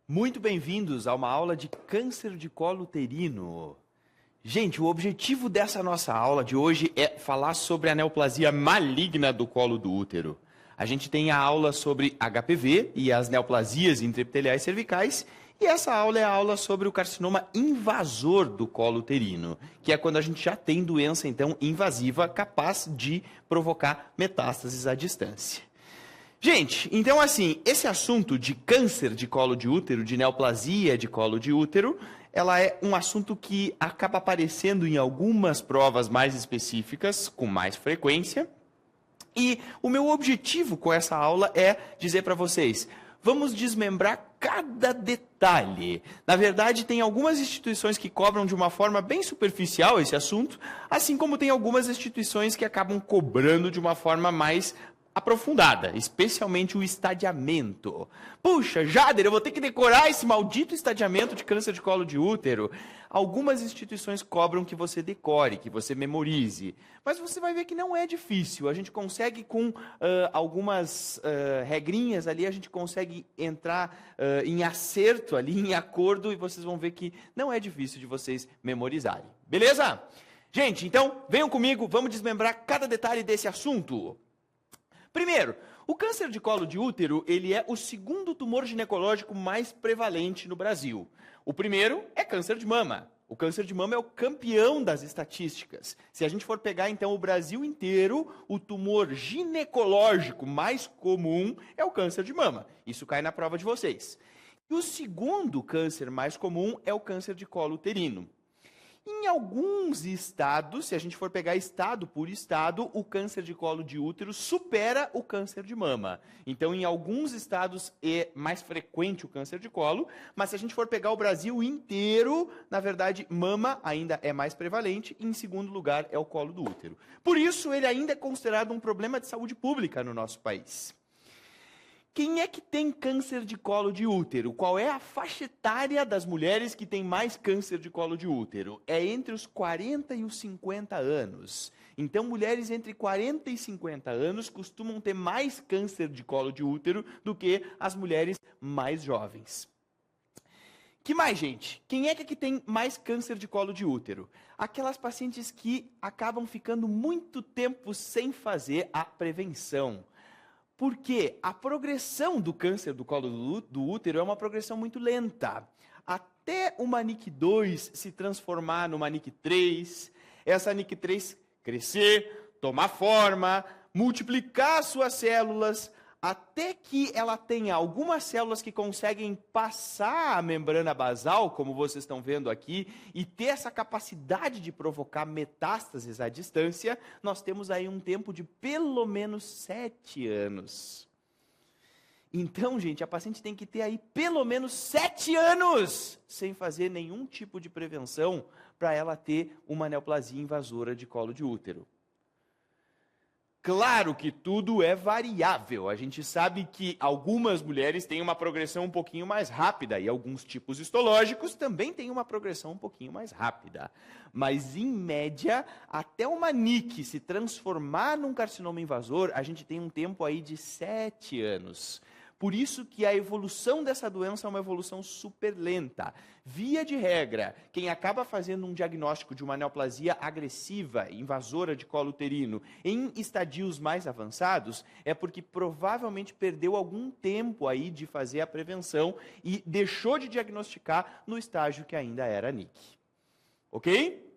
Muito bem-vindos a uma aula de câncer de colo uterino. Gente, o objetivo dessa nossa aula de hoje é falar sobre a neoplasia maligna do colo do útero. A gente tem a aula sobre HPV e as neoplasias intraepiteliais cervicais, e essa aula é a aula sobre o carcinoma invasor do colo uterino, que é quando a gente já tem doença, então, invasiva capaz de provocar metástases à distância. Gente, então assim, esse assunto de câncer de colo de útero, de neoplasia de colo de útero, ela é um assunto que acaba aparecendo em algumas provas mais específicas, com mais frequência. E o meu objetivo com essa aula é dizer para vocês, vamos desmembrar cada detalhe. Na verdade, tem algumas instituições que cobram de uma forma bem superficial esse assunto, assim como tem algumas instituições que acabam cobrando de uma forma mais aprofundada, especialmente o estadiamento. Puxa, Jader, eu vou ter que decorar esse maldito estadiamento de câncer de colo de útero. Algumas instituições cobram que você decore, que você memorize, mas você vai ver que não é difícil. A gente consegue, com algumas regrinhas ali, a gente consegue entrar em acerto ali, em acordo, e vocês vão ver que não é difícil de vocês memorizarem. Beleza? Gente, então, venham comigo, vamos desmembrar cada detalhe desse assunto. Primeiro, o câncer de colo de útero, ele é o segundo tumor ginecológico mais prevalente no Brasil. O primeiro é câncer de mama. O câncer de mama é o campeão das estatísticas. Se a gente for pegar, então, o Brasil inteiro, o tumor ginecológico mais comum é o câncer de mama. Isso cai na prova de vocês. E o segundo câncer mais comum é o câncer de colo uterino. Em alguns estados, se a gente for pegar estado por estado, o câncer de colo de útero supera o câncer de mama. Então, em alguns estados é mais frequente o câncer de colo, mas se a gente for pegar o Brasil inteiro, na verdade, mama ainda é mais prevalente e, em segundo lugar, é o colo do útero. Por isso, ele ainda é considerado um problema de saúde pública no nosso país. Quem é que tem câncer de colo de útero? Qual é a faixa etária das mulheres que têm mais câncer de colo de útero? É entre os 40 e os 50 anos. Então, mulheres entre 40 e 50 anos costumam ter mais câncer de colo de útero do que as mulheres mais jovens. Que mais, gente? Quem é que tem mais câncer de colo de útero? Aquelas pacientes que acabam ficando muito tempo sem fazer a prevenção. Porque a progressão do câncer do colo do útero é uma progressão muito lenta. Até uma NIC2 se transformar numa NIC3, essa NIC3 crescer, tomar forma, multiplicar suas células, até que ela tenha algumas células que conseguem passar a membrana basal, como vocês estão vendo aqui, e ter essa capacidade de provocar metástases à distância, nós temos aí um tempo de pelo menos 7 anos. Então, gente, a paciente tem que ter aí pelo menos 7 anos sem fazer nenhum tipo de prevenção para ela ter uma neoplasia invasora de colo de útero. Claro que tudo é variável. A gente sabe que algumas mulheres têm uma progressão um pouquinho mais rápida e alguns tipos histológicos também têm uma progressão um pouquinho mais rápida. Mas, em média, até uma NIC se transformar num carcinoma invasor, a gente tem um tempo aí de 7 anos. Por isso que a evolução dessa doença é uma evolução super lenta. Via de regra, quem acaba fazendo um diagnóstico de uma neoplasia agressiva, invasora de colo uterino, em estadios mais avançados, é porque provavelmente perdeu algum tempo aí de fazer a prevenção e deixou de diagnosticar no estágio que ainda era NIC. Ok?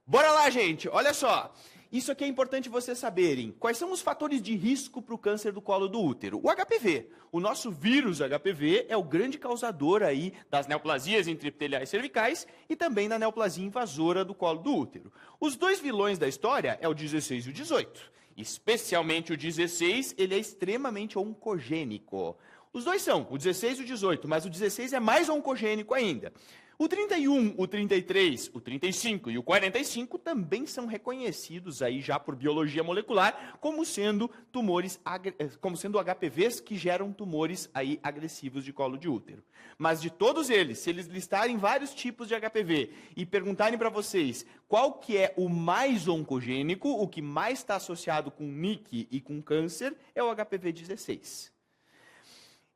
Bora lá, gente! Olha só! Isso aqui é importante vocês saberem. Quais são os fatores de risco para o câncer do colo do útero? O HPV. O nosso vírus HPV é o grande causador aí das neoplasias intraepiteliais cervicais e também da neoplasia invasora do colo do útero. Os dois vilões da história é o 16 e o 18. Especialmente o 16, ele é extremamente oncogênico. Os dois são, o 16 e o 18, mas o 16 é mais oncogênico ainda. O 31, o 33, o 35 e o 45 também são reconhecidos aí já por biologia molecular como sendo HPVs que geram tumores aí agressivos de colo de útero. Mas de todos eles, se eles listarem vários tipos de HPV e perguntarem para vocês qual que é o mais oncogênico, o que mais está associado com NIC e com câncer, é o HPV 16.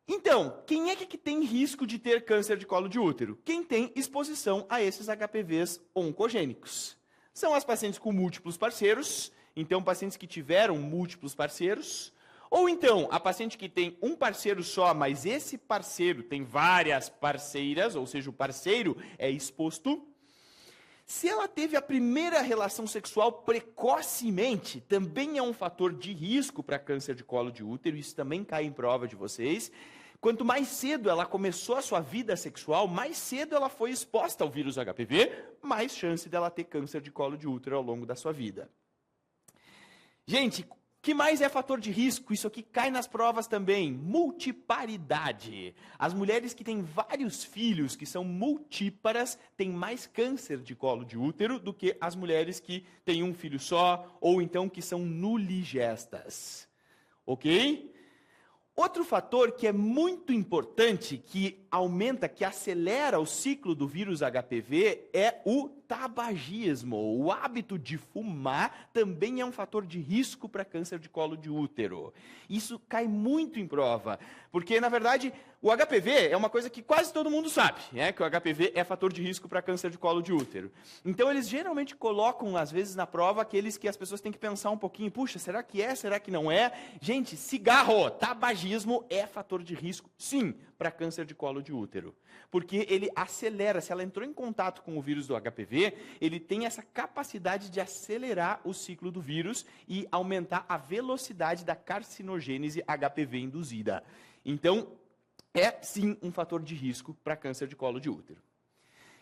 Então, quem é que tem risco de ter câncer de colo de útero? Quem tem exposição a esses HPVs oncogênicos. São as pacientes com múltiplos parceiros, então pacientes que tiveram múltiplos parceiros, ou então a paciente que tem um parceiro só, mas esse parceiro tem várias parceiras, ou seja, o parceiro é exposto. Se ela teve a primeira relação sexual precocemente, também é um fator de risco para câncer de colo de útero, isso também cai em prova de vocês. Quanto mais cedo ela começou a sua vida sexual, mais cedo ela foi exposta ao vírus HPV, mais chance dela ter câncer de colo de útero ao longo da sua vida. Gente, o que mais é fator de risco? Isso aqui cai nas provas também. Multiparidade. As mulheres que têm vários filhos, que são multíparas, têm mais câncer de colo de útero do que as mulheres que têm um filho só, ou então que são nuligestas. Ok? Outro fator que é muito importante, que aumenta, que acelera o ciclo do vírus HPV, é o tabagismo. O hábito de fumar também é um fator de risco para câncer de colo de útero. Isso cai muito em prova, porque, na verdade, o HPV é uma coisa que quase todo mundo sabe, que o HPV é fator de risco para câncer de colo de útero. Então, eles geralmente colocam, às vezes, na prova, aqueles que as pessoas têm que pensar um pouquinho, puxa, será que é, será que não é? Gente, cigarro, tabagismo é fator de risco, sim, para câncer de colo de útero. Porque ele acelera, se ela entrou em contato com o vírus do HPV, ele tem essa capacidade de acelerar o ciclo do vírus e aumentar a velocidade da carcinogênese HPV induzida. Então, é sim um fator de risco para câncer de colo de útero.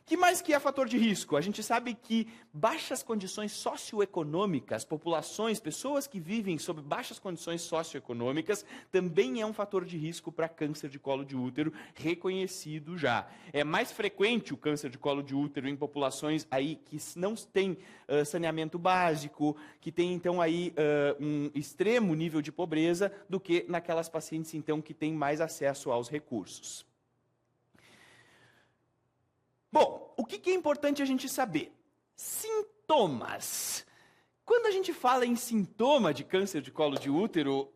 Que mais que é fator de risco? A gente sabe que baixas condições socioeconômicas, populações, pessoas que vivem sob baixas condições socioeconômicas, também é um fator de risco para câncer de colo de útero, reconhecido já. É mais frequente o câncer de colo de útero em populações aí que não têm saneamento básico, que têm então aí um extremo nível de pobreza, do que naquelas pacientes então que têm mais acesso aos recursos. Bom, o que é importante a gente saber? Sintomas. Quando a gente fala em sintoma de câncer de colo de útero,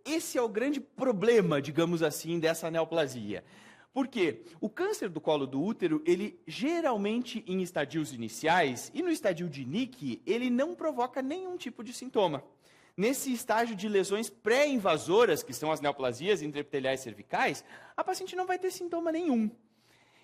esse é o grande problema, digamos assim, dessa neoplasia. Por quê? O câncer do colo do útero, ele geralmente em estadios iniciais, e no estadio de NIC, ele não provoca nenhum tipo de sintoma. Nesse estágio de lesões pré-invasoras, que são as neoplasias intraepiteliais cervicais, a paciente não vai ter sintoma nenhum.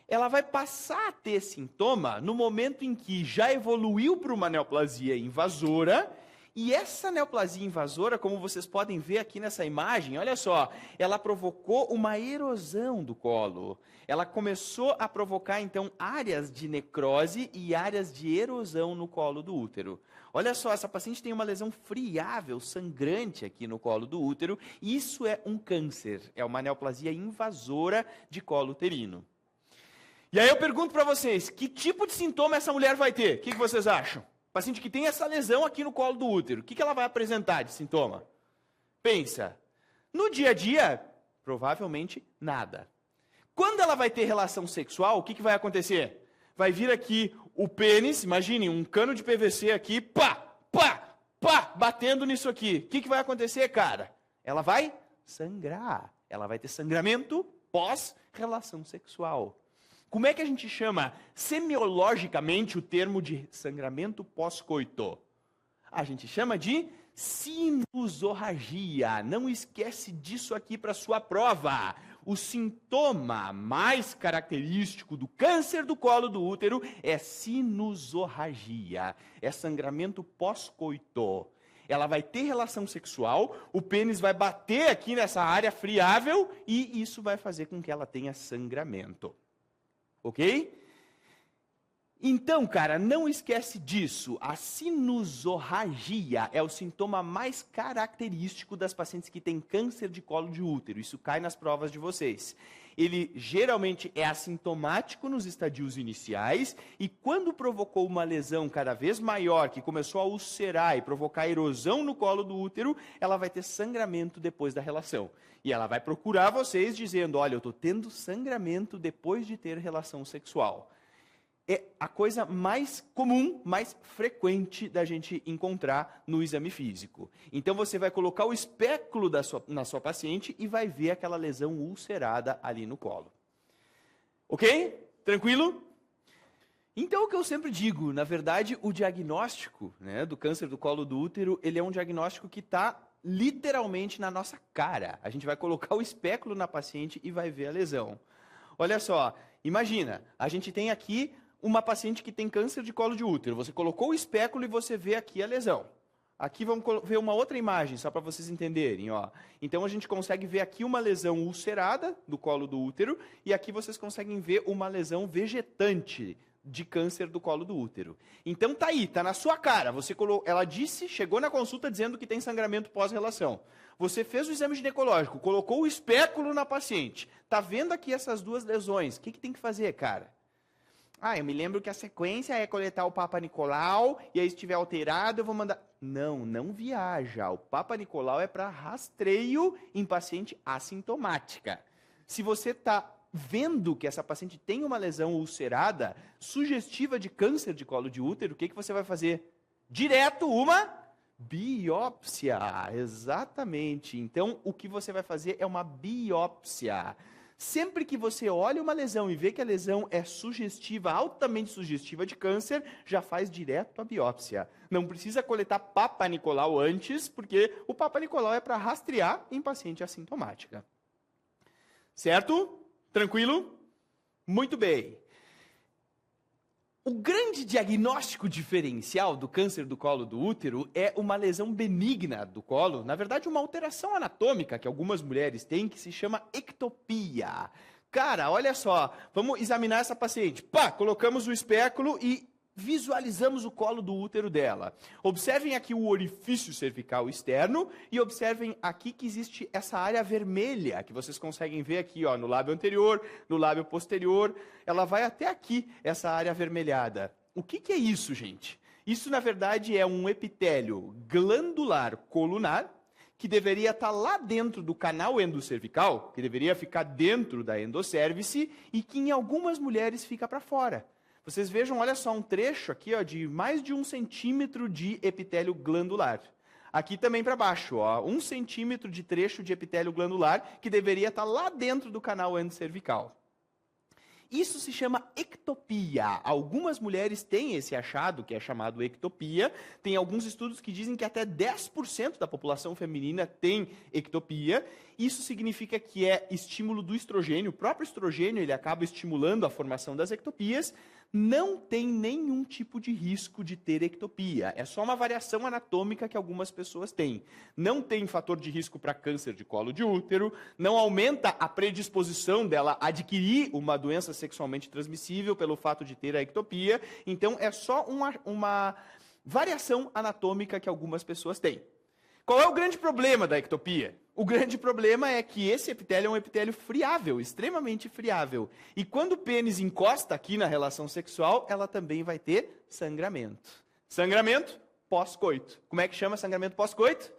Ela vai passar a ter sintoma no momento em que já evoluiu para uma neoplasia invasora, e essa neoplasia invasora, como vocês podem ver aqui nessa imagem, olha só, ela provocou uma erosão do colo. Ela começou a provocar, então, áreas de necrose e áreas de erosão no colo do útero. Olha só, essa paciente tem uma lesão friável, sangrante aqui no colo do útero, e isso é um câncer, é uma neoplasia invasora de colo uterino. E aí eu pergunto para vocês, que tipo de sintoma essa mulher vai ter? O que vocês acham? Paciente que tem essa lesão aqui no colo do útero, o que ela vai apresentar de sintoma? Pensa, no dia a dia, provavelmente nada. Quando ela vai ter relação sexual, o que vai acontecer? Vai vir aqui o pênis, imagine, um cano de PVC aqui, pá, pá, pá, batendo nisso aqui. O que vai acontecer, cara? Ela vai sangrar, ela vai ter sangramento pós-relação sexual. Como é que a gente chama semiologicamente o termo de sangramento pós-coito? A gente chama de sinusorragia. Não esquece disso aqui para sua prova. O sintoma mais característico do câncer do colo do útero é sinusorragia. É sangramento pós-coito. Ela vai ter relação sexual, o pênis vai bater aqui nessa área friável e isso vai fazer com que ela tenha sangramento. Ok? Então, cara, não esquece disso. A sinusorragia é o sintoma mais característico das pacientes que têm câncer de colo de útero. Isso cai nas provas de vocês. Ele geralmente é assintomático nos estadios iniciais e quando provocou uma lesão cada vez maior, que começou a ulcerar e provocar erosão no colo do útero, ela vai ter sangramento depois da relação. E ela vai procurar vocês dizendo, olha, eu estou tendo sangramento depois de ter relação sexual. é a coisa mais comum, mais frequente da gente encontrar no exame físico. Então você vai colocar o espéculo na sua paciente e vai ver aquela lesão ulcerada ali no colo. Ok? Tranquilo? Então, o que eu sempre digo, na verdade, o diagnóstico, né, do câncer do colo do útero, ele é um diagnóstico que está literalmente na nossa cara. A gente vai colocar o espéculo na paciente e vai ver a lesão. Olha só, imagina, a gente tem aqui uma paciente que tem câncer de colo de útero. Você colocou o espéculo e você vê aqui a lesão. Aqui vamos ver uma outra imagem, só para vocês entenderem. Ó. Então, a gente consegue ver aqui uma lesão ulcerada do colo do útero e aqui vocês conseguem ver uma lesão vegetante de câncer do colo do útero. Então, tá aí, tá na sua cara. Ela disse, chegou na consulta dizendo que tem sangramento pós-relação. Você fez o exame ginecológico, colocou o espéculo na paciente. Tá vendo aqui essas duas lesões. O que tem que fazer, cara? Eu me lembro que a sequência é coletar o Papa Nicolau, e aí se estiver alterado eu vou mandar... Não viaja. O Papa Nicolau é para rastreio em paciente assintomática. Se você está vendo que essa paciente tem uma lesão ulcerada, sugestiva de câncer de colo de útero, o que você vai fazer? Direto uma biópsia. Exatamente. Então, o que você vai fazer é uma biópsia. Sempre que você olha uma lesão e vê que a lesão é sugestiva, altamente sugestiva de câncer, já faz direto a biópsia. Não precisa coletar Papa Nicolau antes, porque o Papa Nicolau é para rastrear em paciente assintomática. Certo? Tranquilo? Muito bem. O grande diagnóstico diferencial do câncer do colo do útero é uma lesão benigna do colo, na verdade uma alteração anatômica que algumas mulheres têm que se chama ectopia. Cara, olha só, vamos examinar essa paciente. Colocamos o espéculo e visualizamos o colo do útero dela. Observem aqui o orifício cervical externo e observem aqui que existe essa área vermelha, que vocês conseguem ver aqui, ó, no lábio anterior, no lábio posterior. Ela vai até aqui, essa área avermelhada. O que é isso, gente? Isso, na verdade, é um epitélio glandular colunar, que deveria estar lá dentro do canal endocervical, que deveria ficar dentro da endocérvice, e que em algumas mulheres fica para fora. Vocês vejam, olha só, um trecho aqui ó, de mais de 1 centímetro de epitélio glandular. Aqui também para baixo, ó, 1 centímetro de trecho de epitélio glandular que deveria estar lá dentro do canal endocervical. Isso se chama ectopia. Algumas mulheres têm esse achado, que é chamado ectopia. Tem alguns estudos que dizem que até 10% da população feminina tem ectopia. Isso significa que é estímulo do estrogênio. O próprio estrogênio ele acaba estimulando a formação das ectopias. Não tem nenhum tipo de risco de ter ectopia. É só uma variação anatômica que algumas pessoas têm. Não tem fator de risco para câncer de colo de útero, não aumenta a predisposição dela a adquirir uma doença sexualmente transmissível pelo fato de ter a ectopia. Então, é só uma variação anatômica que algumas pessoas têm. Qual é o grande problema da ectopia? O grande problema é que esse epitélio é um epitélio friável, extremamente friável. E quando o pênis encosta aqui na relação sexual, ela também vai ter sangramento. Sangramento pós-coito. Como é que chama sangramento pós-coito?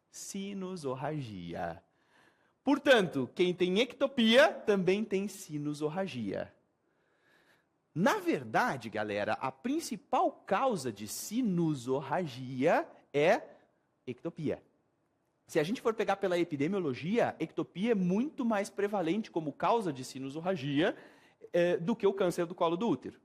Sinusorragia. Portanto, quem tem ectopia também tem sinusorragia. Na verdade, galera, a principal causa de sinusorragia é ectopia. Se a gente for pegar pela epidemiologia, ectopia é muito mais prevalente como causa de sinusorragia do que o câncer do colo do útero.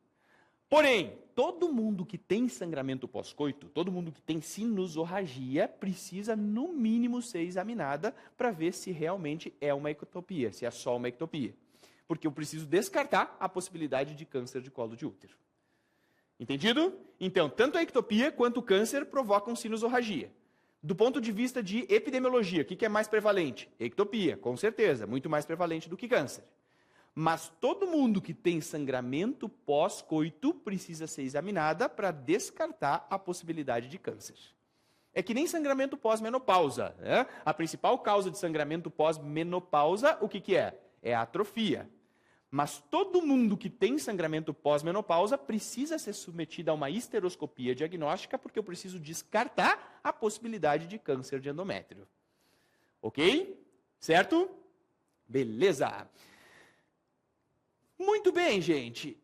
Porém, todo mundo que tem sangramento pós-coito, todo mundo que tem sinusorragia, precisa no mínimo ser examinada para ver se realmente é uma ectopia, se é só uma ectopia. Porque eu preciso descartar a possibilidade de câncer de colo de útero. Entendido? Então, tanto a ectopia quanto o câncer provocam sinusorragia. Do ponto de vista de epidemiologia, o que é mais prevalente? Ectopia, com certeza, muito mais prevalente do que câncer. Mas todo mundo que tem sangramento pós-coito precisa ser examinada para descartar a possibilidade de câncer. É que nem sangramento pós-menopausa, né? A principal causa de sangramento pós-menopausa, o que é? É a atrofia. Mas todo mundo que tem sangramento pós-menopausa precisa ser submetido a uma histeroscopia diagnóstica porque eu preciso descartar a possibilidade de câncer de endométrio. Ok? Certo? Beleza. Muito bem, gente.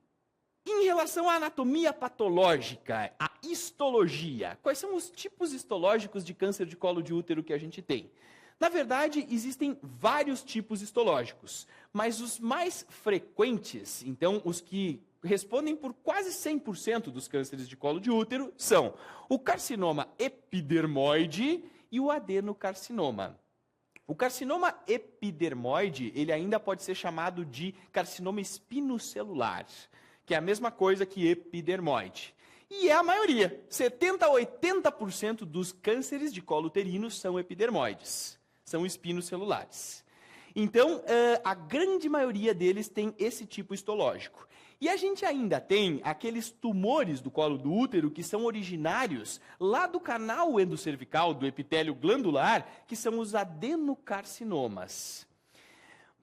Em relação à anatomia patológica, à histologia, quais são os tipos histológicos de câncer de colo de útero que a gente tem? Na verdade, existem vários tipos histológicos, mas os mais frequentes, então os que respondem por quase 100% dos cânceres de colo de útero, são o carcinoma epidermoide e o adenocarcinoma. O carcinoma epidermoide, ele ainda pode ser chamado de carcinoma espinocelular, que é a mesma coisa que epidermoide. E é a maioria, 70% a 80% dos cânceres de colo uterino são epidermoides, são espinocelulares. Então, a grande maioria deles tem esse tipo histológico. E a gente ainda tem aqueles tumores do colo do útero que são originários lá do canal endocervical, do epitélio glandular, que são os adenocarcinomas.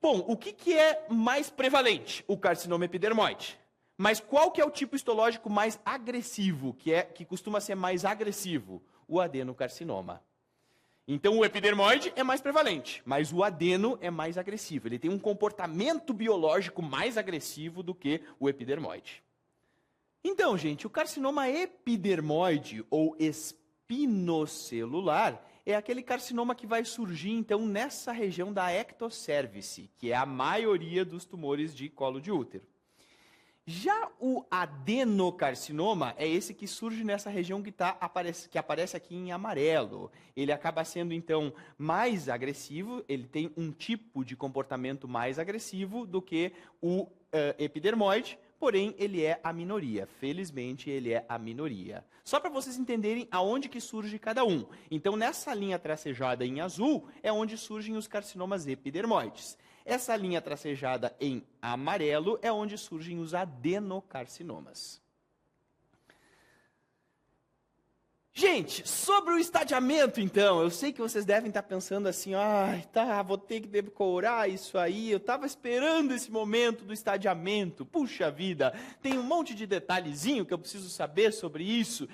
Bom, o que é mais prevalente? O carcinoma epidermoide. Mas qual que é o tipo histológico mais agressivo, que costuma ser mais agressivo? O adenocarcinoma. Então, o epidermoide é mais prevalente, mas o adeno é mais agressivo. Ele tem um comportamento biológico mais agressivo do que o epidermoide. Então, gente, o carcinoma epidermoide ou espinocelular é aquele carcinoma que vai surgir, então, nessa região da ectocervice, que é a maioria dos tumores de colo de útero. Já o adenocarcinoma é esse que surge nessa região que aparece aqui em amarelo. Ele acaba sendo, então, mais agressivo, ele tem um tipo de comportamento mais agressivo do que o epidermoide, porém, ele é a minoria. Felizmente, ele é a minoria. Só para vocês entenderem aonde que surge cada um. Então, nessa linha tracejada em azul, é onde surgem os carcinomas epidermoides. Essa linha tracejada em amarelo é onde surgem os adenocarcinomas. Gente, sobre o estadiamento, então, eu sei que vocês devem estar pensando assim, vou ter que decorar isso aí, eu estava esperando esse momento do estadiamento, puxa vida, tem um monte de detalhezinho que eu preciso saber sobre isso.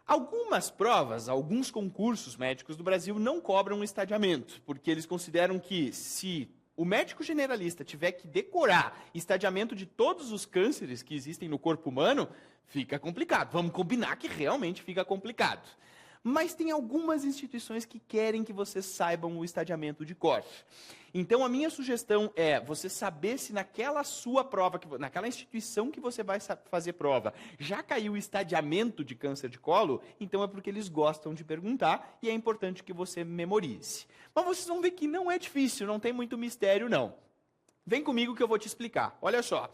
Algumas provas, alguns concursos médicos do Brasil não cobram o estadiamento, porque eles consideram que se o médico generalista tiver que decorar estadiamento de todos os cânceres que existem no corpo humano, fica complicado. Vamos combinar que realmente fica complicado. Mas tem algumas instituições que querem que vocês saibam o estadiamento de cor. Então, a minha sugestão é você saber se naquela sua prova, naquela instituição que você vai fazer prova, já caiu o estadiamento de câncer de colo, então é porque eles gostam de perguntar e é importante que você memorize. Mas vocês vão ver que não é difícil, não tem muito mistério, não. Vem comigo que eu vou te explicar. Olha só.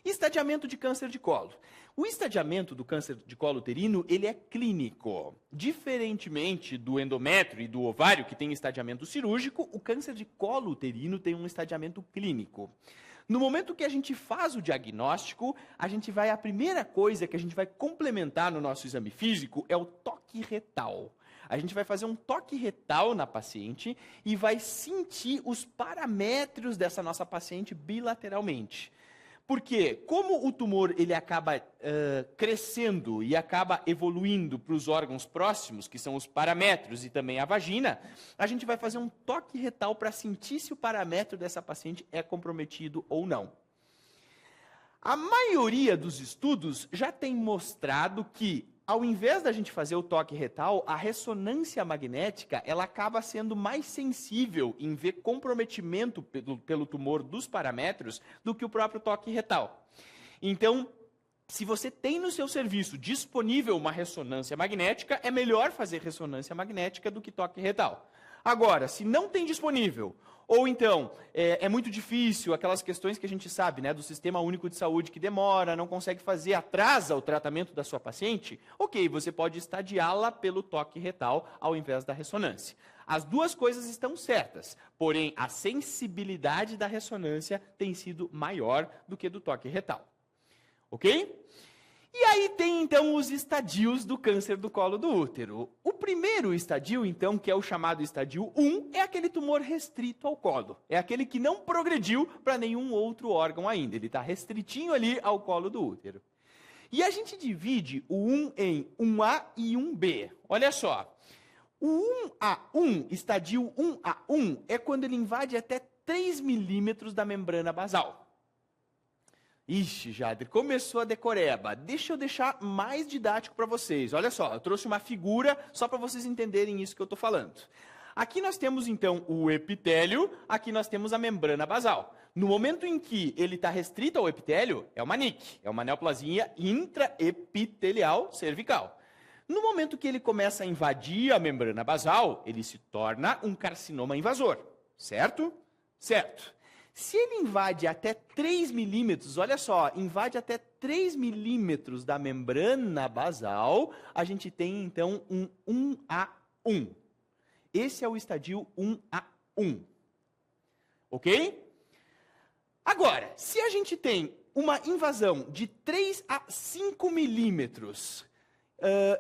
Estadiamento de câncer de colo. O estadiamento do câncer de colo uterino, ele é clínico. Diferentemente do endométrio e do ovário, que tem estadiamento cirúrgico, o câncer de colo uterino tem um estadiamento clínico. No momento que a gente faz o diagnóstico, a primeira coisa que a gente vai complementar no nosso exame físico é o toque retal. A gente vai fazer um toque retal na paciente e vai sentir os parâmetros dessa nossa paciente bilateralmente. Porque, como o tumor ele acaba crescendo e acaba evoluindo para os órgãos próximos, que são os parâmetros e também a vagina, a gente vai fazer um toque retal para sentir se o parâmetro dessa paciente é comprometido ou não. A maioria dos estudos já tem mostrado que, ao invés da gente fazer o toque retal, a ressonância magnética ela acaba sendo mais sensível em ver comprometimento pelo tumor dos parâmetros do que o próprio toque retal. Então, se você tem no seu serviço disponível uma ressonância magnética, é melhor fazer ressonância magnética do que toque retal. Agora, se não tem disponível, ou então é muito difícil, aquelas questões que a gente sabe, né, do Sistema Único de Saúde que demora, não consegue fazer, atrasa o tratamento da sua paciente, ok, você pode estadiá-la pelo toque retal ao invés da ressonância. As duas coisas estão certas, porém a sensibilidade da ressonância tem sido maior do que do toque retal. Ok? E aí tem, então, os estadios do câncer do colo do útero. O primeiro estadio, então, que é o chamado estadio 1, é aquele tumor restrito ao colo. É aquele que não progrediu para nenhum outro órgão ainda. Ele está restritinho ali ao colo do útero. E a gente divide o 1 em 1A e 1B. Olha só. O 1A1, estadio 1A1, é quando ele invade até 3 milímetros da membrana basal. Ixi, Jader, começou a decoreba. Deixa eu deixar mais didático para vocês. Olha só, eu trouxe uma figura só para vocês entenderem isso que eu estou falando. Aqui nós temos, então, o epitélio, aqui nós temos a membrana basal. No momento em que ele está restrito ao epitélio, é uma NIC, é uma neoplasia intraepitelial cervical. No momento que ele começa a invadir a membrana basal, ele se torna um carcinoma invasor, certo? Certo. Se ele invade até 3 milímetros, olha só, invade até 3 milímetros da membrana basal, a gente tem, então, um 1A1. Esse é o estadio 1A1. Ok? Agora, se a gente tem uma invasão de 3 a 5 milímetros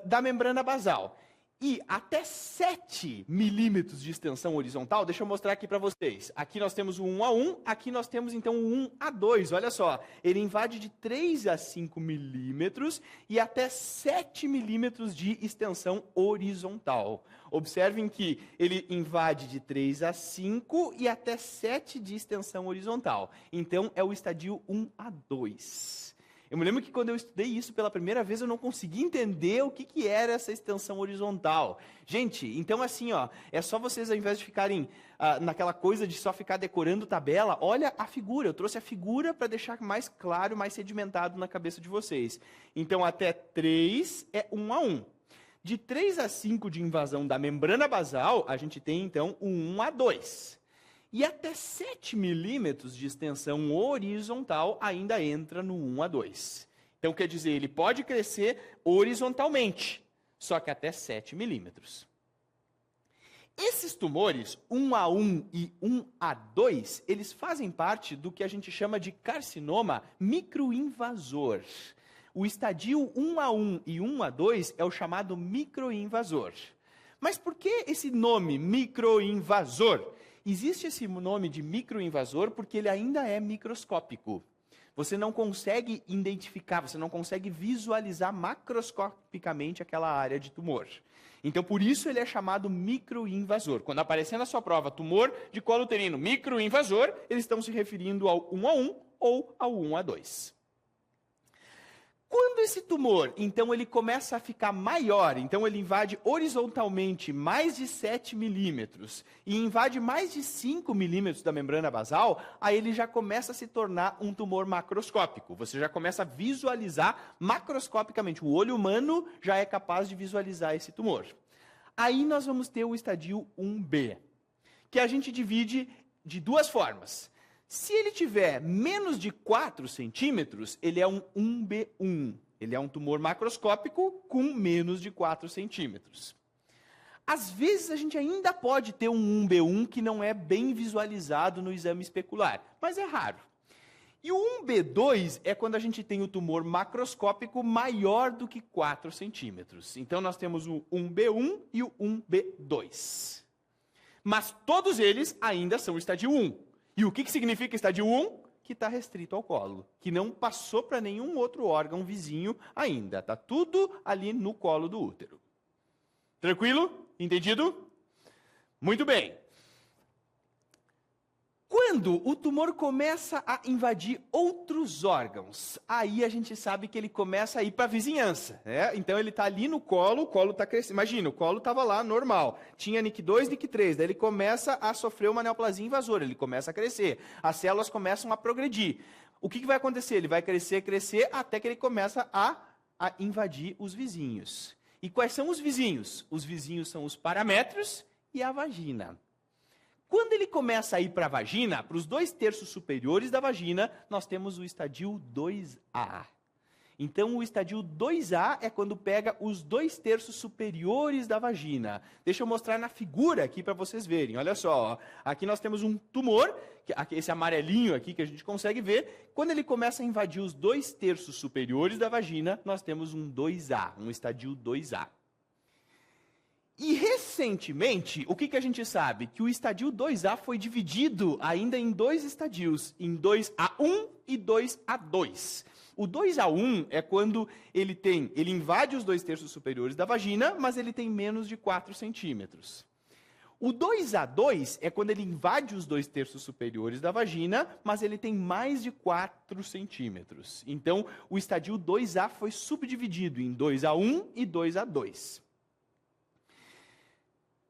da membrana basal e até 7 milímetros de extensão horizontal, deixa eu mostrar aqui para vocês. Aqui nós temos o 1A1, aqui nós temos então o 1A2. Olha só, ele invade de 3 a 5 milímetros e até 7 milímetros de extensão horizontal. Observem que ele invade de 3 a 5 e até 7 de extensão horizontal. Então, é o estadio 1A2. Eu me lembro que quando eu estudei isso pela primeira vez, eu não conseguia entender o que era essa extensão horizontal. Gente, então assim, ó, é só vocês, ao invés de ficarem naquela coisa de só ficar decorando tabela, olha a figura. Eu trouxe a figura para deixar mais claro, mais sedimentado na cabeça de vocês. Então, até 3 é 1A1. De 3 a 5 de invasão da membrana basal, a gente tem, então, o 1A2. E até 7 milímetros de extensão horizontal ainda entra no 1A2. Então, quer dizer, ele pode crescer horizontalmente, só que até 7 milímetros. Esses tumores, 1A1 e 1A2, eles fazem parte do que a gente chama de carcinoma microinvasor. O estadio 1A1 e 1A2 é o chamado microinvasor. Mas por que esse nome, microinvasor? Existe esse nome de microinvasor porque ele ainda é microscópico. Você não consegue identificar, você não consegue visualizar macroscopicamente aquela área de tumor. Então, por isso ele é chamado microinvasor. Quando aparecer na sua prova tumor de colo uterino microinvasor, eles estão se referindo ao 1A1 ou ao 1A2. Quando esse tumor, então, ele começa a ficar maior, então ele invade horizontalmente mais de 7 milímetros e invade mais de 5 milímetros da membrana basal, aí ele já começa a se tornar um tumor macroscópico. Você já começa a visualizar macroscopicamente. O olho humano já é capaz de visualizar esse tumor. Aí nós vamos ter o estadio 1B, que a gente divide de duas formas. Se ele tiver menos de 4 centímetros, ele é um 1B1. Ele é um tumor macroscópico com menos de 4 centímetros. Às vezes, a gente ainda pode ter um 1B1 que não é bem visualizado no exame especular, mas é raro. E o 1B2 é quando a gente tem o tumor macroscópico maior do que 4 centímetros. Então, nós temos o 1B1 e o 1B2. Mas todos eles ainda são estadio 1. E o que significa estadio 1? Que está restrito ao colo, que não passou para nenhum outro órgão vizinho ainda. Está tudo ali no colo do útero. Tranquilo? Entendido? Muito bem. Quando o tumor começa a invadir outros órgãos, aí a gente sabe que ele começa a ir para a vizinhança. Né? Então ele está ali no colo, o colo está crescendo. Imagina, o colo estava lá normal, tinha NIC2, NIC3, daí ele começa a sofrer uma neoplasia invasora, ele começa a crescer, as células começam a progredir. O que vai acontecer? Ele vai crescer, crescer, até que ele começa a invadir os vizinhos. E quais são os vizinhos? Os vizinhos são os paramétrios e a vagina. Quando ele começa a ir para a vagina, para os 2/3 superiores da vagina, nós temos o estadio 2A. Então, o estadio 2A é quando pega os 2/3 superiores da vagina. Deixa eu mostrar na figura aqui para vocês verem. Olha só, ó. Aqui nós temos um tumor, esse amarelinho aqui que a gente consegue ver. Quando ele começa a invadir os 2/3 superiores da vagina, nós temos um 2A, um estadio 2A. E recentemente, o que a gente sabe? Que o estadio 2A foi dividido ainda em 2 estadios, em 2A1 e 2A2. O 2A1 é quando ele invade os 2/3 superiores da vagina, mas ele tem menos de 4 centímetros. O 2A2 é quando ele invade os 2/3 superiores da vagina, mas ele tem mais de 4 centímetros. Então, o estadio 2A foi subdividido em 2A1 e 2A2.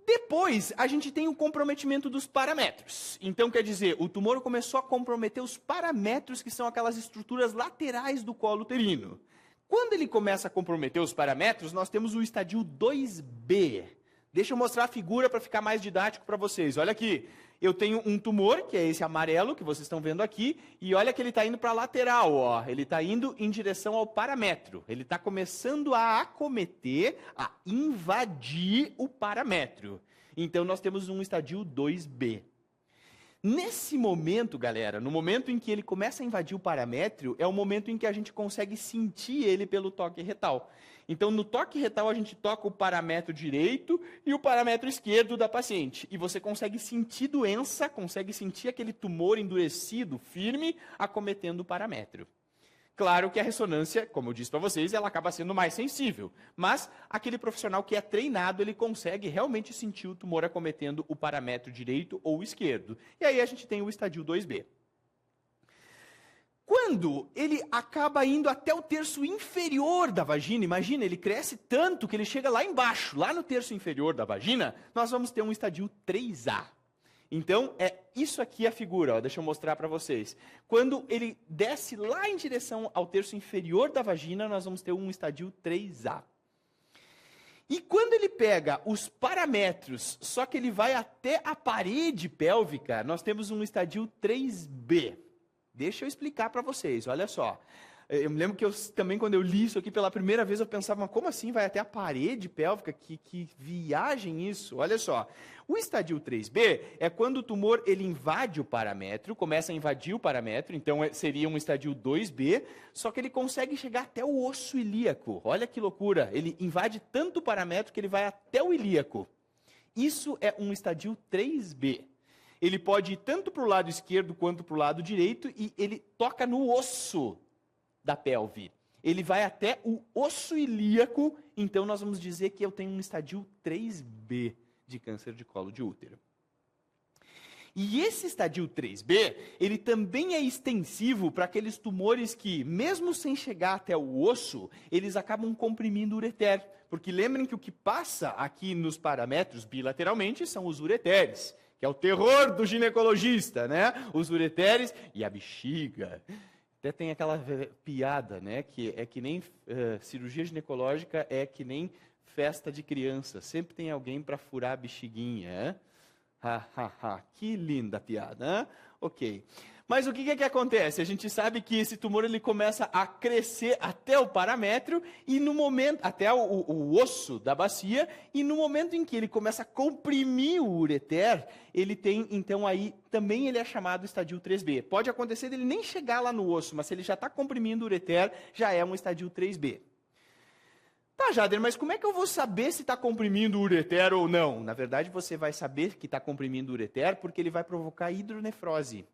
Depois, a gente tem o comprometimento dos paramétros. Então, quer dizer, o tumor começou a comprometer os paramétros, que são aquelas estruturas laterais do colo uterino. Quando ele começa a comprometer os paramétros, nós temos o estadio 2B. Deixa eu mostrar a figura para ficar mais didático para vocês. Olha aqui, eu tenho um tumor, que é esse amarelo que vocês estão vendo aqui, e olha que ele está indo para a lateral, ó. Ele está indo em direção ao paramétro. Ele está começando a acometer, a invadir o paramétro. Então, nós temos um estadio 2B. Nesse momento, galera, no momento em que ele começa a invadir o paramétrio, é o momento em que a gente consegue sentir ele pelo toque retal. Então, no toque retal, a gente toca o paramétro direito e o paramétro esquerdo da paciente. E você consegue sentir doença, consegue sentir aquele tumor endurecido, firme, acometendo o paramétrio. Claro que a ressonância, como eu disse para vocês, ela acaba sendo mais sensível. Mas aquele profissional que é treinado, ele consegue realmente sentir o tumor acometendo o paramétro direito ou esquerdo. E aí a gente tem o estadio 2B. Quando ele acaba indo até o terço inferior da vagina, imagina, ele cresce tanto que ele chega lá embaixo, lá no terço inferior da vagina, nós vamos ter um estadio 3A. Então, é isso aqui a figura, ó, deixa eu mostrar para vocês. Quando ele desce lá em direção ao terço inferior da vagina, nós vamos ter um estadio 3A. E quando ele pega os paramétros, só que ele vai até a parede pélvica, nós temos um estadio 3B. Deixa eu explicar para vocês, olha só. Eu me lembro que também, quando eu li isso aqui pela primeira vez, eu pensava, mas como assim vai até a parede pélvica? Que viagem isso? Olha só. O estadio 3B é quando o tumor ele invade o paramétrio, começa a invadir o paramétrio, então seria um estadio 2B, só que ele consegue chegar até o osso ilíaco. Olha que loucura, ele invade tanto o paramétrio que ele vai até o ilíaco. Isso é um estadio 3B. Ele pode ir tanto para o lado esquerdo quanto para o lado direito e ele toca no osso da pelve. Ele vai até o osso ilíaco, então nós vamos dizer que eu tenho um estadio 3B de câncer de colo de útero. E esse estadio 3B, ele também é extensivo para aqueles tumores que, mesmo sem chegar até o osso, eles acabam comprimindo o ureter. Porque lembrem que o que passa aqui nos paramétros bilateralmente são os ureteres, que é o terror do ginecologista, né? Os ureteres e a bexiga. Até tem aquela piada, né, que é que nem cirurgia ginecológica é que nem festa de criança. Sempre tem alguém para furar a bexiguinha. Que linda piada, hein? Ok. Mas o que acontece? A gente sabe que esse tumor ele começa a crescer até o paramétrio e no momento até o osso da bacia e no momento em que ele começa a comprimir o ureter, ele tem então aí também ele é chamado estadio 3B. Pode acontecer dele nem chegar lá no osso, mas se ele já está comprimindo o ureter, já é um estadio 3B. Tá, Jader, mas como é que eu vou saber se está comprimindo o ureter ou não? Na verdade, você vai saber que está comprimindo o ureter porque ele vai provocar hidronefrose.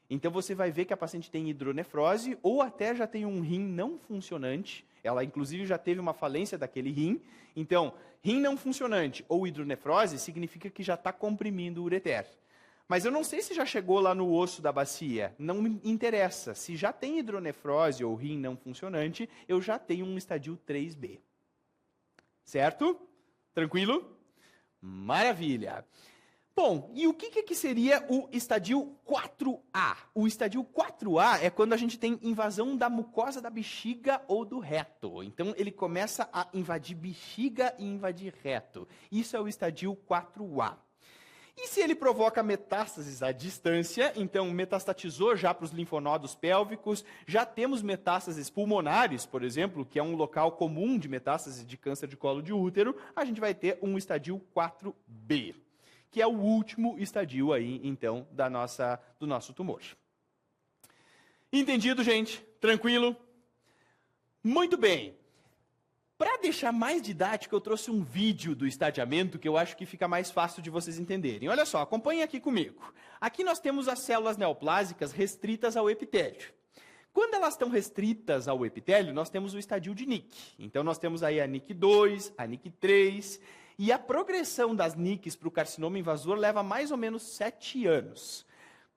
Então, você vai ver que a paciente tem hidronefrose ou até já tem um rim não funcionante. Ela, inclusive, já teve uma falência daquele rim. Então, rim não funcionante ou hidronefrose significa que já está comprimindo o ureter. Mas eu não sei se já chegou lá no osso da bacia. Não me interessa. Se já tem hidronefrose ou rim não funcionante, eu já tenho um estadio 3B. Certo? Tranquilo? Maravilha! Bom, e o que seria o estadio 4A? O estadio 4A é quando a gente tem invasão da mucosa da bexiga ou do reto. Então, ele começa a invadir bexiga e invadir reto. Isso é o estadio 4A. E se ele provoca metástases à distância, então metastatizou já para os linfonodos pélvicos, já temos metástases pulmonares, por exemplo, que é um local comum de metástase de câncer de colo de útero, a gente vai ter um estadio 4B. Que é o último estadio aí, então, do nosso tumor. Entendido, gente? Tranquilo? Muito bem. Para deixar mais didático, eu trouxe um vídeo do estadiamento que eu acho que fica mais fácil de vocês entenderem. Olha só, acompanhem aqui comigo. Aqui nós temos as células neoplásicas restritas ao epitélio. Quando elas estão restritas ao epitélio, nós temos o estadio de Nick. Então, nós temos aí a Nick 2, a Nick 3... E a progressão das NICs para o carcinoma invasor leva mais ou menos 7 anos.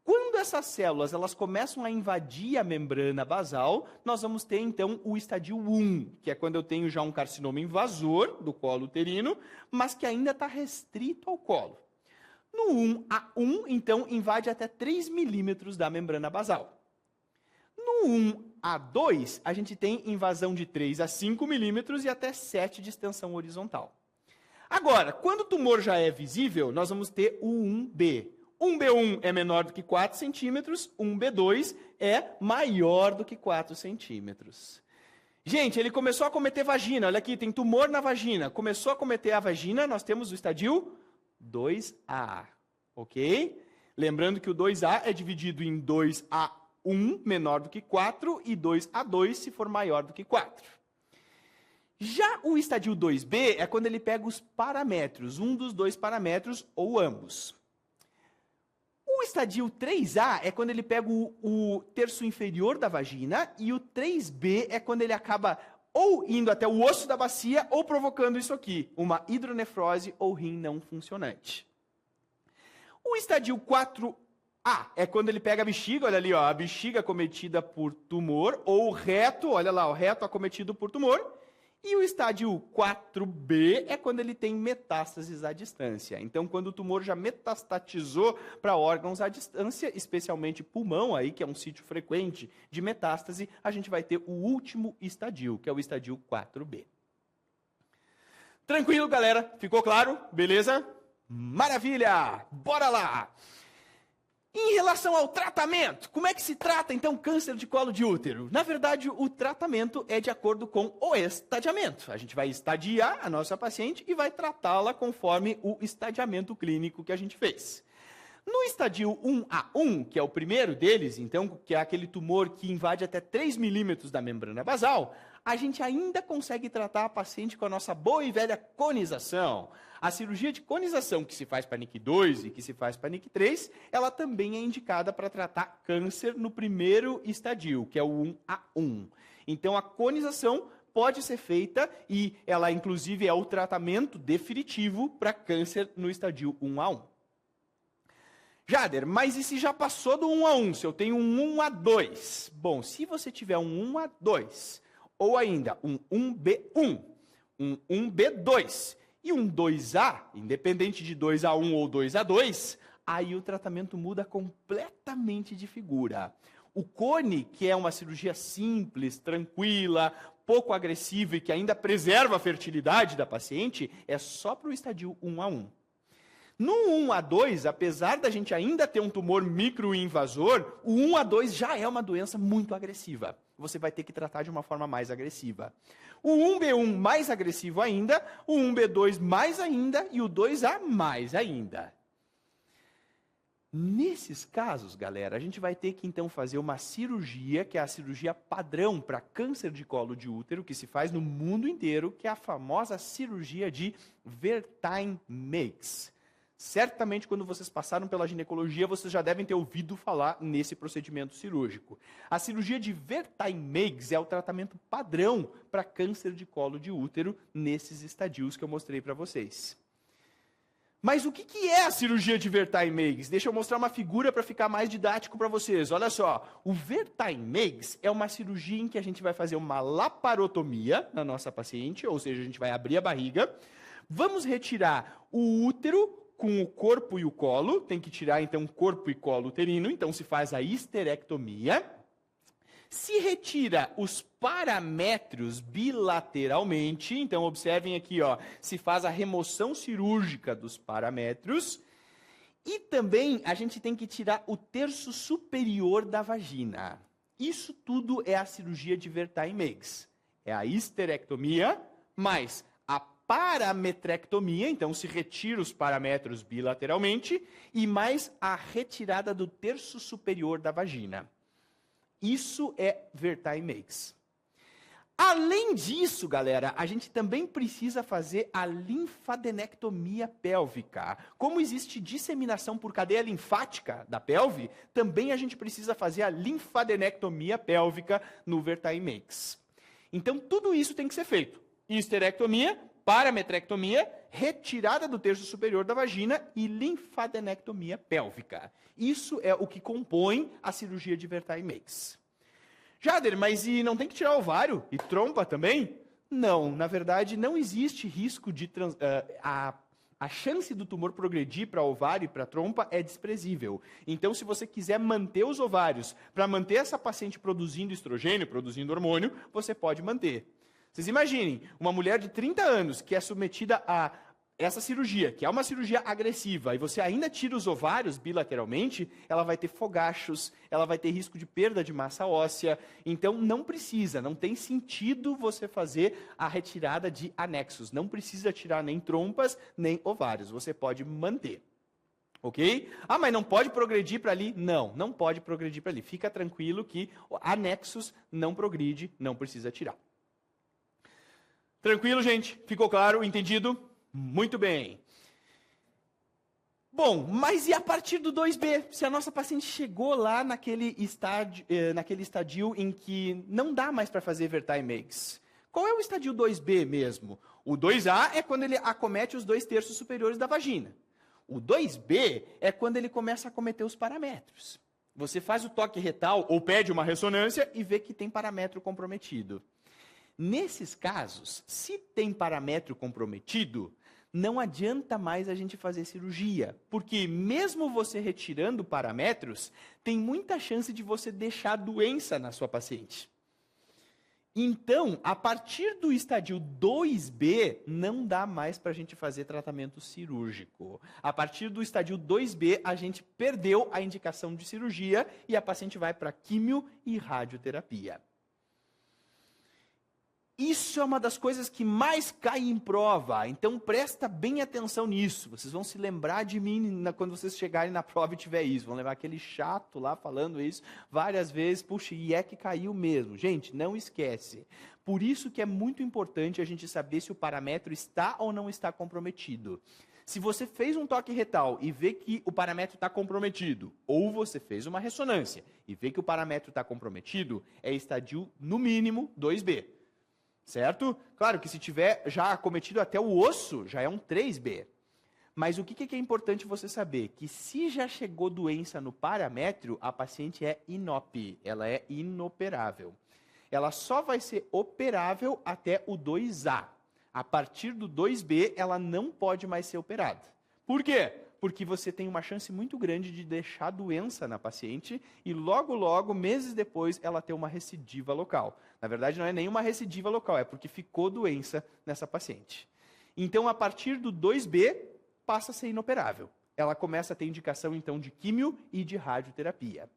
Quando essas células elas começam a invadir a membrana basal, nós vamos ter então o estadio 1, que é quando eu tenho já um carcinoma invasor do colo uterino, mas que ainda está restrito ao colo. No 1A1, então, invade até 3 milímetros da membrana basal. No 1A2, a gente tem invasão de 3 a 5 milímetros e até 7 de extensão horizontal. Agora, quando o tumor já é visível, nós vamos ter o 1B. 1B1 é menor do que 4 centímetros, 1B2 é maior do que 4 centímetros. Gente, ele começou a cometer vagina, olha aqui, tem tumor na vagina. Começou a cometer a vagina, nós temos o estadio 2A, ok? Lembrando que o 2A é dividido em 2A1 menor do que 4 e 2A2 se for maior do que 4. Já o estadio 2B é quando ele pega os parâmetros, um dos dois parâmetros ou ambos. O estadio 3A é quando ele pega o terço inferior da vagina e o 3B é quando ele acaba ou indo até o osso da bacia ou provocando isso aqui, uma hidronefrose ou rim não funcionante. O estadio 4A é quando ele pega a bexiga, olha ali, ó, a bexiga acometida por tumor, ou o reto, olha lá, o reto acometido por tumor. E o estádio 4B é quando ele tem metástases à distância. Então, quando o tumor já metastatizou para órgãos à distância, especialmente pulmão, aí, que é um sítio frequente de metástase, a gente vai ter o último estadio, que é o estadio 4B. Tranquilo, galera? Ficou claro? Beleza? Maravilha! Bora lá! Em relação ao tratamento, como é que se trata, então, câncer de colo de útero? Na verdade, o tratamento é de acordo com o estadiamento. A gente vai estadiar a nossa paciente e vai tratá-la conforme o estadiamento clínico que a gente fez. No estadio 1A1, que é o primeiro deles, então, que é aquele tumor que invade até 3 milímetros da membrana basal, a gente ainda consegue tratar a paciente com a nossa boa e velha conização. A cirurgia de conização que se faz para NIC 2 e que se faz para NIC 3, ela também é indicada para tratar câncer no primeiro estadio, que é o 1A1. Então, a conização pode ser feita e ela, inclusive, é o tratamento definitivo para câncer no estadio 1A1. Jader, mas e se já passou do 1A1, se eu tenho um 1A2? Bom, se você tiver um 1A2, ou ainda um 1B1, um 1B2 e um 2A, independente de 2A1 ou 2A2, aí o tratamento muda completamente de figura. O cone, que é uma cirurgia simples, tranquila, pouco agressiva e que ainda preserva a fertilidade da paciente, é só para o estadio 1A1. No 1A2, apesar da gente ainda ter um tumor microinvasor, o 1A2 já é uma doença muito agressiva. Você vai ter que tratar de uma forma mais agressiva. O 1B1 mais agressivo ainda, o 1B2 mais ainda e o 2A mais ainda. Nesses casos, galera, a gente vai ter que então fazer uma cirurgia, que é a cirurgia padrão para câncer de colo de útero, que se faz no mundo inteiro, que é a famosa cirurgia de Wertheim-Meigs. Certamente, quando vocês passaram pela ginecologia, vocês já devem ter ouvido falar nesse procedimento cirúrgico. A cirurgia de Wertheim-Meigs é o tratamento padrão para câncer de colo de útero nesses estadios que eu mostrei para vocês. Mas o que é a cirurgia de Wertheim-Meigs? Deixa eu mostrar uma figura para ficar mais didático para vocês. Olha só, o Wertheim-Meigs é uma cirurgia em que a gente vai fazer uma laparotomia na nossa paciente, ou seja, a gente vai abrir a barriga, vamos retirar o útero com o corpo e o colo, tem que tirar então corpo e colo uterino, então se faz a histerectomia. Se retira os paramétrios bilateralmente, então observem aqui, ó, se faz a remoção cirúrgica dos paramétrios. E também a gente tem que tirar o terço superior da vagina. Isso tudo é a cirurgia de Wertheim-Meigs. É a histerectomia mais a parametrectomia, então se retira os paramétrios bilateralmente, e mais a retirada do terço superior da vagina. Isso é Wertheim-Meigs. Além disso, galera, a gente também precisa fazer a linfadenectomia pélvica. Como existe disseminação por cadeia linfática da pelve, também a gente precisa fazer a linfadenectomia pélvica no Wertheim-Meigs. Então, tudo isso tem que ser feito. Histerectomia, parametrectomia retirada do terço superior da vagina e linfadenectomia pélvica. Isso é o que compõe a cirurgia de Vertai Makes. Jader, mas e não tem que tirar ovário e trompa também? Não, na verdade não existe risco de a chance do tumor progredir para ovário e para trompa é desprezível. Então, se você quiser manter os ovários, para manter essa paciente produzindo estrogênio, produzindo hormônio, você pode manter. Vocês imaginem, uma mulher de 30 anos que é submetida a essa cirurgia, que é uma cirurgia agressiva, e você ainda tira os ovários bilateralmente, ela vai ter fogachos, ela vai ter risco de perda de massa óssea. Então, não precisa, não tem sentido você fazer a retirada de anexos. Não precisa tirar nem trompas, nem ovários. Você pode manter. Ok? Ah, mas não pode progredir para ali? Não, não pode progredir para ali. Fica tranquilo que anexos não progride, não precisa tirar. Tranquilo, gente? Ficou claro? Entendido? Muito bem. Bom, mas e a partir do 2B? Se a nossa paciente chegou lá naquele estadio em que não dá mais para fazer Vertai Makes, qual é o estadio 2B mesmo? O 2A é quando ele acomete os 2 terços superiores da vagina. O 2B é quando ele começa a acometer os paramétros. Você faz o toque retal ou pede uma ressonância e vê que tem paramétro comprometido. Nesses casos, se tem paramétrio comprometido, não adianta mais a gente fazer cirurgia, porque mesmo você retirando paramétros, tem muita chance de você deixar doença na sua paciente. Então, a partir do estadio 2B, não dá mais para a gente fazer tratamento cirúrgico. A partir do estadio 2B, a gente perdeu a indicação de cirurgia e a paciente vai para químio e radioterapia. Isso é uma das coisas que mais cai em prova, então presta bem atenção nisso. Vocês vão se lembrar de mim quando vocês chegarem na prova e tiver isso. Vão levar aquele chato lá falando isso várias vezes. Puxa, e é que caiu mesmo. Gente, não esquece. Por isso que é muito importante a gente saber se o paramétro está ou não está comprometido. Se você fez um toque retal e vê que o paramétro está comprometido, ou você fez uma ressonância e vê que o paramétro está comprometido, é estadio, no mínimo, 2B. Certo? Claro que se tiver já acometido até o osso, já é um 3B. Mas o que é importante você saber? Que se já chegou doença no paramétrio, a paciente é inop, ela é inoperável. Ela só vai ser operável até o 2A. A partir do 2B, ela não pode mais ser operada. Por quê? Porque você tem uma chance muito grande de deixar doença na paciente e logo, meses depois, ela ter uma recidiva local. Na verdade, não é nenhuma recidiva local, é porque ficou doença nessa paciente. Então, a partir do 2B, passa a ser inoperável. Ela começa a ter indicação, então, de químio e de radioterapia.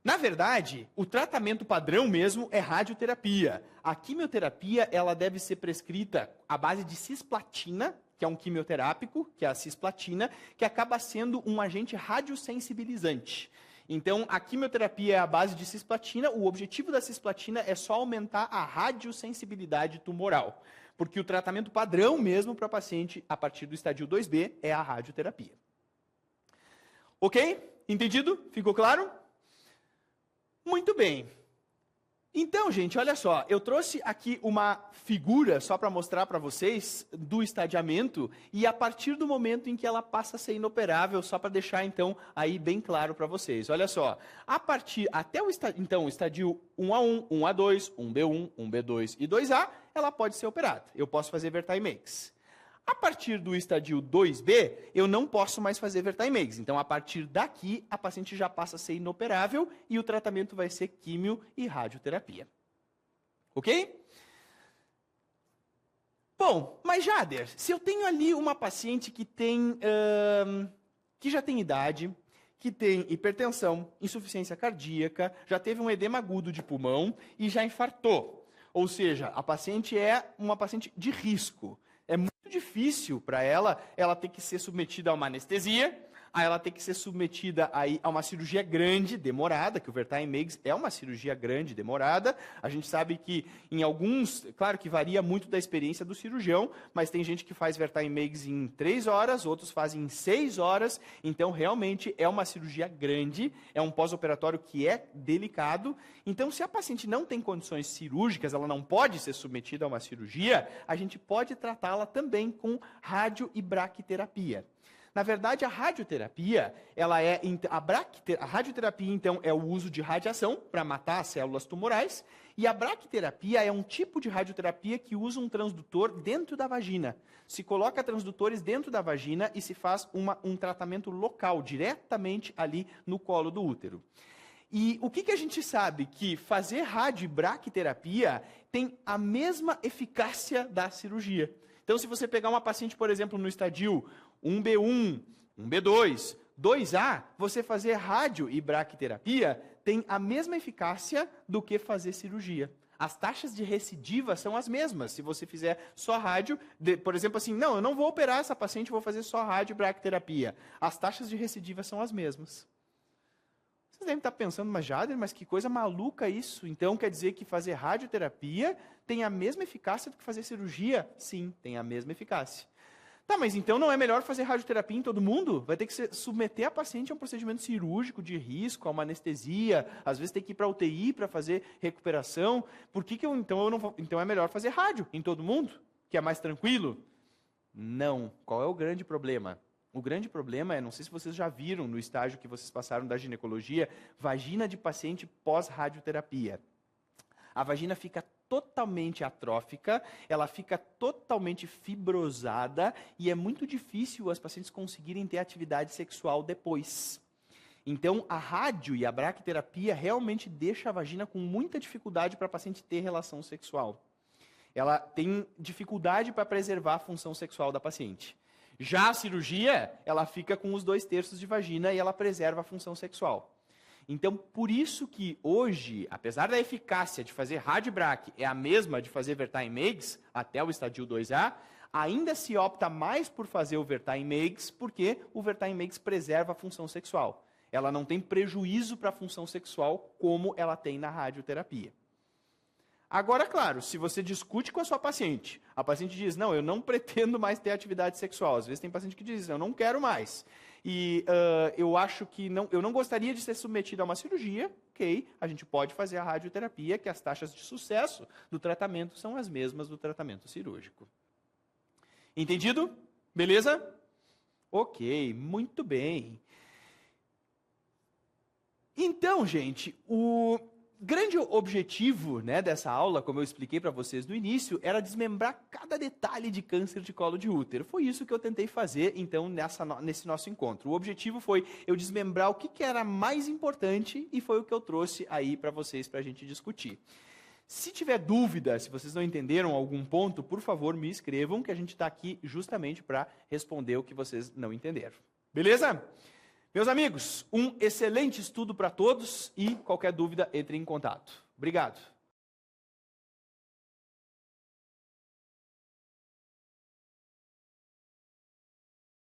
Na verdade, o tratamento padrão mesmo é radioterapia. A quimioterapia, ela deve ser prescrita à base de cisplatina, que é um quimioterápico, que é a cisplatina, que acaba sendo um agente radiosensibilizante. Então, a quimioterapia é a base de cisplatina, o objetivo da cisplatina é só aumentar a radiosensibilidade tumoral, porque o tratamento padrão mesmo para paciente, a partir do estadio 2B, é a radioterapia. Ok? Entendido? Ficou claro? Muito bem. Então, gente, olha só, eu trouxe aqui uma figura só para mostrar para vocês do estadiamento e a partir do momento em que ela passa a ser inoperável, só para deixar então aí bem claro para vocês. Olha só, a partir até o estadio 1A1, 1A2, 1B1, 1B2 e 2A, ela pode ser operada. Eu posso fazer Vertai Makes. A partir do estadio 2B, eu não posso mais fazer Vertai Makes. Então, a partir daqui, a paciente já passa a ser inoperável e o tratamento vai ser químio e radioterapia. Ok? Bom, mas Jader, se eu tenho ali uma paciente que já tem idade, que tem hipertensão, insuficiência cardíaca, já teve um edema agudo de pulmão e já infartou. Ou seja, a paciente é uma paciente de risco. É muito difícil para ela ter que ser submetida a uma anestesia, aí ela tem que ser submetida aí a uma cirurgia grande, demorada, que o Vertain-Meigs é uma cirurgia grande, demorada. A gente sabe que em alguns, claro que varia muito da experiência do cirurgião, mas tem gente que faz Vertain-Meigs em 3 horas, outros fazem em 6 horas, então realmente é uma cirurgia grande, é um pós-operatório que é delicado. Então, se a paciente não tem condições cirúrgicas, ela não pode ser submetida a uma cirurgia, a gente pode tratá-la também com rádio e braquiterapia. Na verdade, a radioterapia, a radioterapia, então, é o uso de radiação para matar as células tumorais, e a braquiterapia é um tipo de radioterapia que usa um transdutor dentro da vagina. Se coloca transdutores dentro da vagina e se faz um tratamento local, diretamente ali no colo do útero. E o que a gente sabe? Que fazer rádio e braquiterapia tem a mesma eficácia da cirurgia. Então, se você pegar uma paciente, por exemplo, no estadio 1B1, 1B2, 2A, você fazer rádio e braquiterapia tem a mesma eficácia do que fazer cirurgia. As taxas de recidiva são as mesmas. Se você fizer só rádio, por exemplo, assim, não, eu não vou operar essa paciente, vou fazer só rádio e braquiterapia. As taxas de recidiva são as mesmas. Vocês devem estar pensando, mas que coisa maluca isso. Então, quer dizer que fazer radioterapia tem a mesma eficácia do que fazer cirurgia? Sim, tem a mesma eficácia. Tá, mas então não é melhor fazer radioterapia em todo mundo? Vai ter que submeter a paciente a um procedimento cirúrgico de risco, a uma anestesia, às vezes tem que ir para a UTI para fazer recuperação. Por que eu não vou? Então é melhor fazer rádio em todo mundo, que é mais tranquilo? Não. Qual é o grande problema? O grande problema é, não sei se vocês já viram no estágio que vocês passaram da ginecologia, vagina de paciente pós-radioterapia. A vagina fica totalmente atrófica, ela fica totalmente fibrosada e é muito difícil as pacientes conseguirem ter atividade sexual depois. Então, a rádio e a braquiterapia realmente deixa a vagina com muita dificuldade para a paciente ter relação sexual. Ela tem dificuldade para preservar a função sexual da paciente. Já a cirurgia, ela fica com os 2/3 de vagina e ela preserva a função sexual. Então, por isso que hoje, apesar da eficácia de fazer rádio e braque é a mesma de fazer Vertain-Meigs, até o estadio 2A, ainda se opta mais por fazer o Vertain-Meigs, porque o Vertain-Meigs preserva a função sexual. Ela não tem prejuízo para a função sexual como ela tem na radioterapia. Agora, claro, se você discute com a sua paciente, a paciente diz, não, eu não pretendo mais ter atividade sexual. Às vezes tem paciente que diz, eu não quero mais. E eu acho que eu não gostaria de ser submetido a uma cirurgia, ok, a gente pode fazer a radioterapia, que as taxas de sucesso do tratamento são as mesmas do tratamento cirúrgico. Entendido? Beleza? Ok, muito bem. Então, gente, o grande objetivo, né, dessa aula, como eu expliquei para vocês no início, era desmembrar cada detalhe de câncer de colo de útero. Foi isso que eu tentei fazer, então, nesse nosso encontro. O objetivo foi eu desmembrar o que era mais importante e foi o que eu trouxe aí para vocês, para a gente discutir. Se tiver dúvida, se vocês não entenderam algum ponto, por favor, me escrevam, que a gente está aqui justamente para responder o que vocês não entenderam. Beleza? Meus amigos, um excelente estudo para todos e qualquer dúvida, entre em contato. Obrigado.